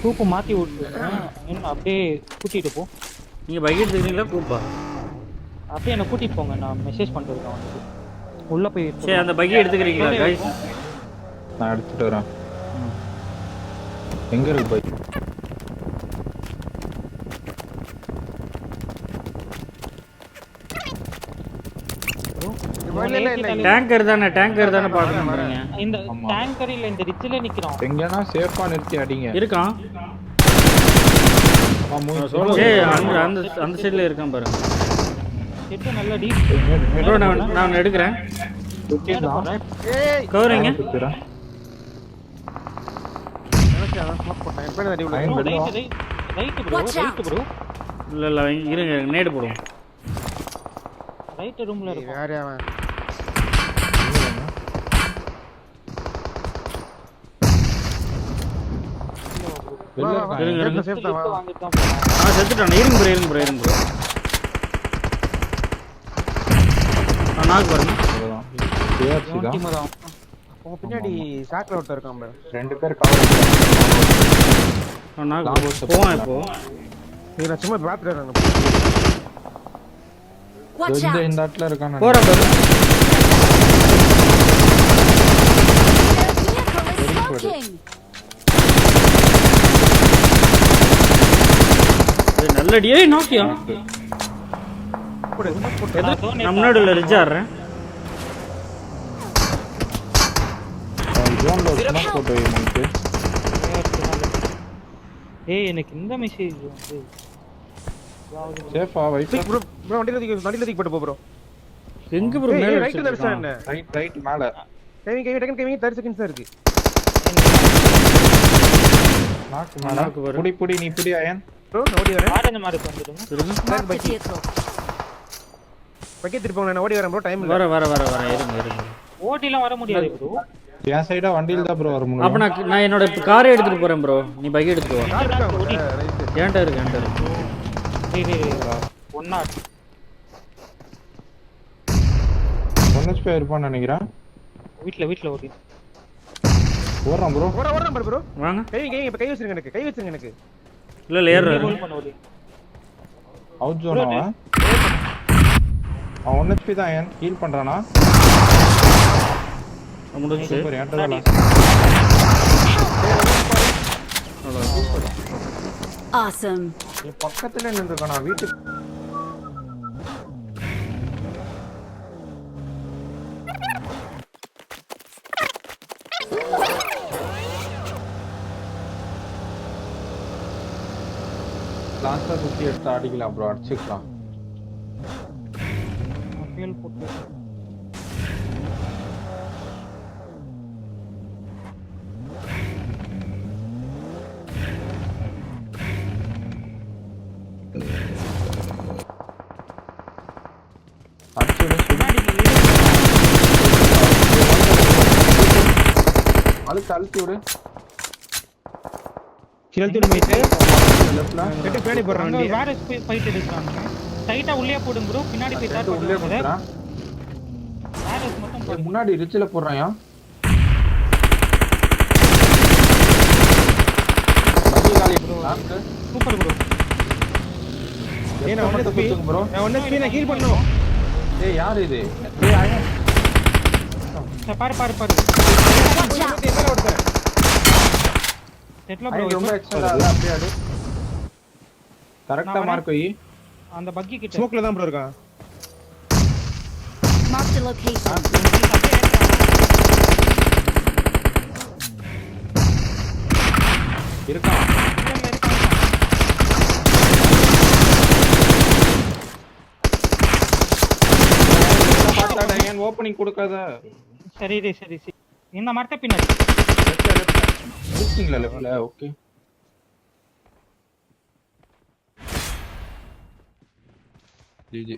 கூப்பு மாற்றி விட்டு என்ன அப்படியே கூட்டிகிட்டு போ. நீங்கள் பைக் எடுத்துக்கிறீங்களா கூப்பா? அப்படியே என்னை கூட்டிகிட்டு போங்க, நான் மெசேஜ் பண்ணிட்டு இருக்கேன் அவனுக்கு. உள்ளே போய் சரி அந்த பைக்கை எடுத்துக்கிறீங்களா கைஸ்? நான் எடுத்துட்டு வரேன். எங்க இருக்கு பைக்? டேங்கர் தானே பார்க்கணும். இந்த டேங்கர் இல்லை, இந்த ரிச்சில் நிற்கிறோம். எங்கன்னா சேஃபா நிறுத்தி அடிங்க. இருக்கான் அந்த சைடில் இருக்கான் பாருங்க. செட்டு நல்ல டீப் ப்ரோ நான் எடுக்கிறேன். கவரிங்க ரைட்டு ப்ரோ. இல்லை இருங்க நேடு போடுவோம். ரைட் ரூம்ல இருக்கு. யார் அவன்? இருங்க சேஃப்டா வாங்கிட்டு தான் போறோம். செத்துட்டான். இருங்க ப்ரோ. நாக்கு பாருங்க. டீம் தான். உங்க பின்னாடி சாக்ல ஒருத்தர் இருக்கான் பாரு. ரெண்டு பேர் கவர். நாக்கு போவான் இப்போ. நீ நான் சும்மா பாத்துட்டு இருக்கேன். இந்த இடத்துல இருக்கான். போறா பாரு. நல்லடியே நோக்கியா நம்மளோட ரிட்ஜ் ஆடுறேன். எனக்கு இந்த மெசேஜ் வந்து சேஃபா வைஃப் ப்ரோ வண்டில தூக்கி போட்டு போ ப்ரோ. எங்க ப்ரோ மேல ரைட் தர்சன் என்ன? ரைட் மேல. கைவிங் 30 செகண்ட்ஸ் இருக்கு. நாக்கு மேல. புடி நீ புடி அயன். ப்ரோ ஓடி வரேன். ஆரஞ்சு மார்க் வந்துடுங்க. பக்கெட் திருப்பி நான் ஓடி வரேன் ப்ரோ. டைம் இல்ல. வர இருங்க. ஓட்டிலாம் வர முடியாது ப்ரோ. என் சைடா வண்டில தான் ப்ரோ வர முடியும். அப்ப நான் என்னோட காரை எடுத்துட்டு போறேன் ப்ரோ. நீ பைக் எடுத்துட்டு வா. ஏன்டா இருக்கு. ஒண்ணா ஒன்னு ஸ்பேர் இருப்பான்னு நினைக்கிறேன். வீட்ல ஓடி ஓடுறான் ப்ரோ. ஓடுறான் ப்ரோ. வாங்க. இப்ப கை வச்சிருங்க எனக்கு. இல்ல ஏறு. அவுட் ஜோன் அவன். அவன் 1 HP தான் அயன். ஹீல் பண்றானா? முடிஞ்சு. சூப்பர் ஏன்டா. Awesome. பக்கத்துல நின்னுட்டானா வீட்டுக்கு. லாஸ்டா சுத்தி எடுத்து அடிக்கலாம் ப்ரோ. அடிச்சுக்கலாம். ஃபீல் போட்டு அழுத்தி விடு. கிழத்து மீட் லெஃப்ட்ல கட்டி பேணி போறான். வேற ஃபைட் எடுக்கறாங்க. டைட்டா உள்ளே போடுங்க ப்ரோ. பின்னாடி போய் தாட் உள்ளே போறான். வேற மட்டும் போடுங்க. முன்னாடி ரிட்ஜ்ல போறான்யா. பக்கி காலி ப்ரோ. Super bro. ஏனா ஒண்ணு தூக்கு ப்ரோ. நான் ஒண்ணு ஸ்பீனா ஹீல் பண்ணனும். ஏய் யார் இது? ஏய் ஆயா. பாரு. எத்தனை ஓடுறேன்? செட்ல ப்ரோ ரொம்ப எக்ஸ்ட்ரா இல்ல அப்படியே ஆடு. கரெக்ட்டா மார்க் வை. அந்த பக்கி கிட்ட ஸ்மோக்ல தான் ப்ரோ இருக்கான். Mark the location. இருக்கான். பாத்தாடா ஏன் ஓபனிங் கொடுக்காத. சரி. இந்த மரத்தை பின்னாடி இருக்கீங்களா லெஃப்ட்ல? ஓகே. ஜிஜி.